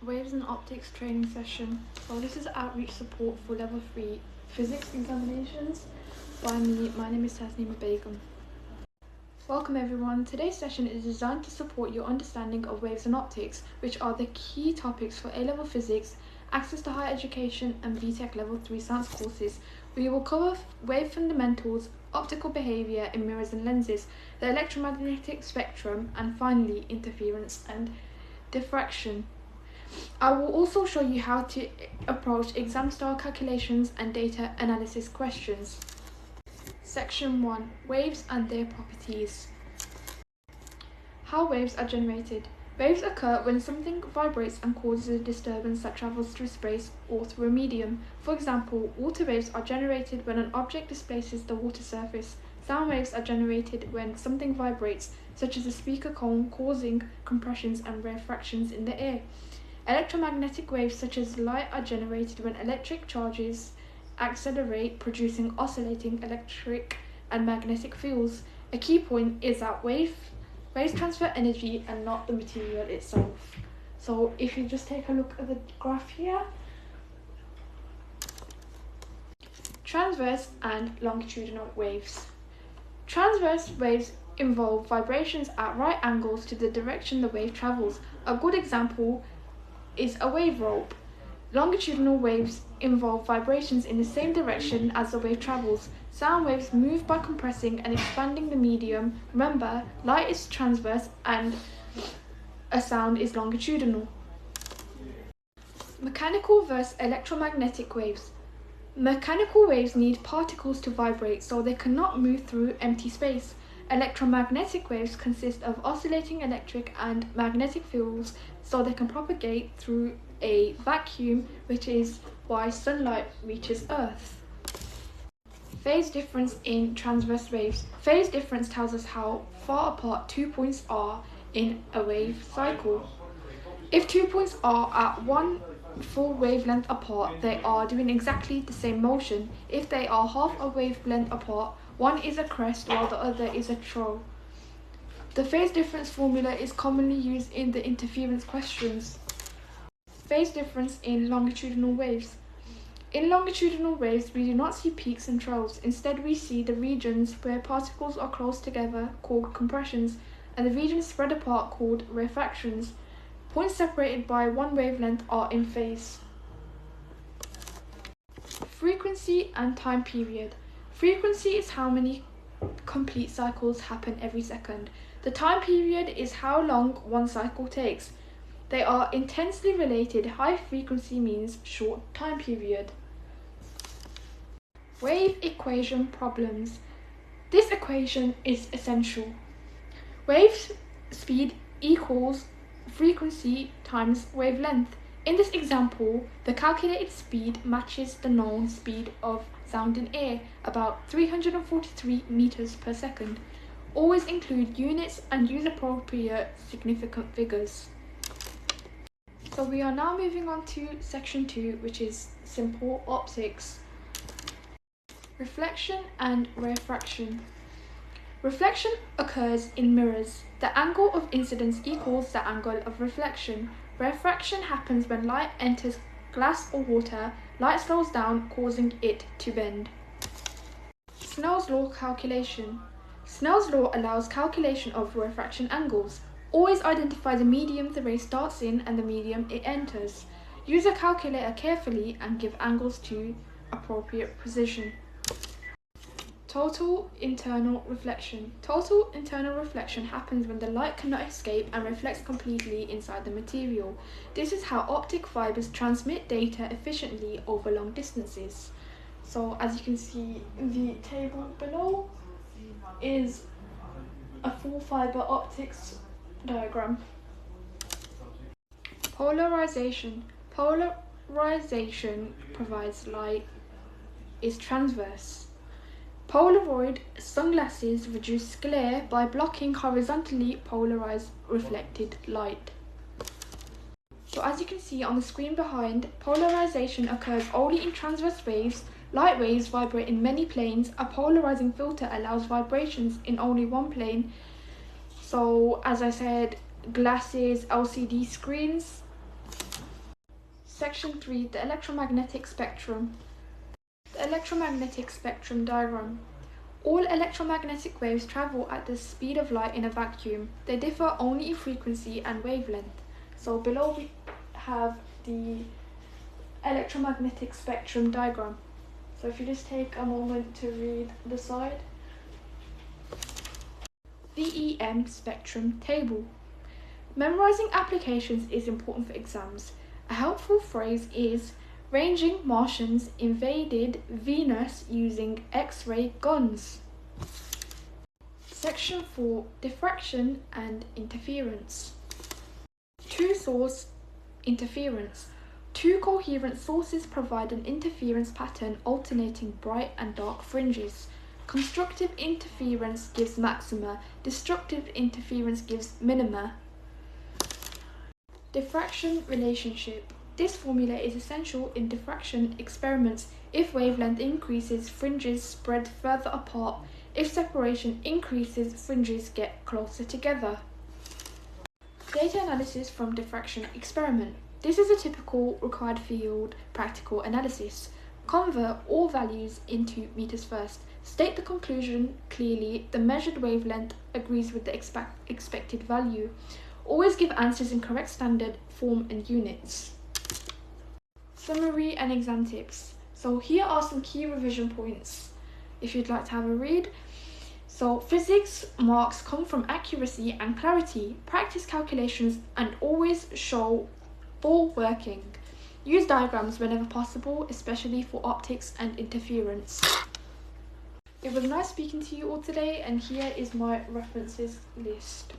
Waves and Optics training session. So this is outreach support for level 3 physics examinations by me. My name is Tasneema Begum. Welcome everyone. Today's session is designed to support your understanding of waves and optics, which are the key topics for A-level physics, access to higher education and BTEC level 3 science courses. We will cover wave fundamentals, optical behaviour in mirrors and lenses, the electromagnetic spectrum, and finally interference and diffraction. I will also show you how to approach exam-style calculations and data analysis questions. Section 1. Waves and their properties. How waves are generated. Waves occur when something vibrates and causes a disturbance that travels through space or through a medium. For example, water waves are generated when an object displaces the water surface. Sound waves are generated when something vibrates, such as a speaker cone, causing compressions and rarefactions in the air. Electromagnetic waves such as light are generated when electric charges accelerate, producing oscillating electric and magnetic fields. A key point is that waves transfer energy and not the material itself. So if you just take a look at the graph here, transverse and longitudinal waves. Transverse waves involve vibrations at right angles to the direction the wave travels. A good example is a wave rope. Longitudinal waves involve vibrations in the same direction as the wave travels. Sound waves move by compressing and expanding the medium. Remember, light is transverse and a sound is longitudinal. Mechanical versus electromagnetic waves. Mechanical waves need particles to vibrate, so they cannot move through empty space. Electromagnetic waves consist of oscillating electric and magnetic fields, so they can propagate through a vacuum, which is why sunlight reaches Earth. Phase difference in transverse waves. Phase difference tells us how far apart 2 points are in a wave cycle. If 2 points are at one full wavelength apart, they are doing exactly the same motion. If they are half a wavelength apart, one is a crest while the other is a trough. The phase difference formula is commonly used in the interference questions. Phase difference in longitudinal waves. In longitudinal waves, we do not see peaks and troughs. Instead, we see the regions where particles are close together, called compressions, and the regions spread apart, called rarefactions. Points separated by one wavelength are in phase. Frequency and time period. Frequency is how many complete cycles happen every second. The time period is how long one cycle takes. They are intensely related. High frequency means short time period. Wave equation problems. This equation is essential. Wave speed equals frequency times wavelength. In this example, the calculated speed matches the known speed of sound in air, about 343 meters per second. Always include units and use appropriate significant figures. So we are now moving on to section 2, which is simple optics. Reflection and refraction. Reflection occurs in mirrors. The angle of incidence equals the angle of reflection. Refraction happens when light enters glass or water. Light slows down, causing it to bend. Snell's law calculation. Snell's law allows calculation of refraction angles. Always identify the medium the ray starts in and the medium it enters. Use a calculator carefully and give angles to appropriate precision. Total internal reflection. Total internal reflection happens when the light cannot escape and reflects completely inside the material. This is how optic fibers transmit data efficiently over long distances. So as you can see, the table below is a full fiber optics diagram. Polarization. Polarization provides light is transverse. Polaroid sunglasses reduce glare by blocking horizontally polarized reflected light. So as you can see on the screen behind, polarization occurs only in transverse waves. Light waves vibrate in many planes. A polarizing filter allows vibrations in only one plane. So as I said, glasses, LCD screens. Section 3, the electromagnetic spectrum. The electromagnetic spectrum diagram. All electromagnetic waves travel at the speed of light in a vacuum. They differ only in frequency and wavelength. So below we have the electromagnetic spectrum diagram. So if you just take a moment to read the side. The EM spectrum table. Memorizing applications is important for exams. A helpful phrase is ranging Martians invaded Venus using X-ray guns. Section 4, diffraction and interference. Two-source interference. Two coherent sources provide an interference pattern alternating bright and dark fringes. Constructive interference gives maxima, destructive interference gives minima. Diffraction relationship. This formula is essential in diffraction experiments. If wavelength increases, fringes spread further apart. If separation increases, fringes get closer together. Data analysis from diffraction experiment. This is a typical required field practical analysis. Convert all values into meters first. State the conclusion clearly. The measured wavelength agrees with the expected value. Always give answers in correct standard form and units. Summary and exam tips. So here are some key revision points if you'd like to have a read. So physics marks come from accuracy and clarity. Practice calculations and always show ball working. Use diagrams whenever possible, especially for optics and interference. It was nice speaking to you all today, and here is my references list.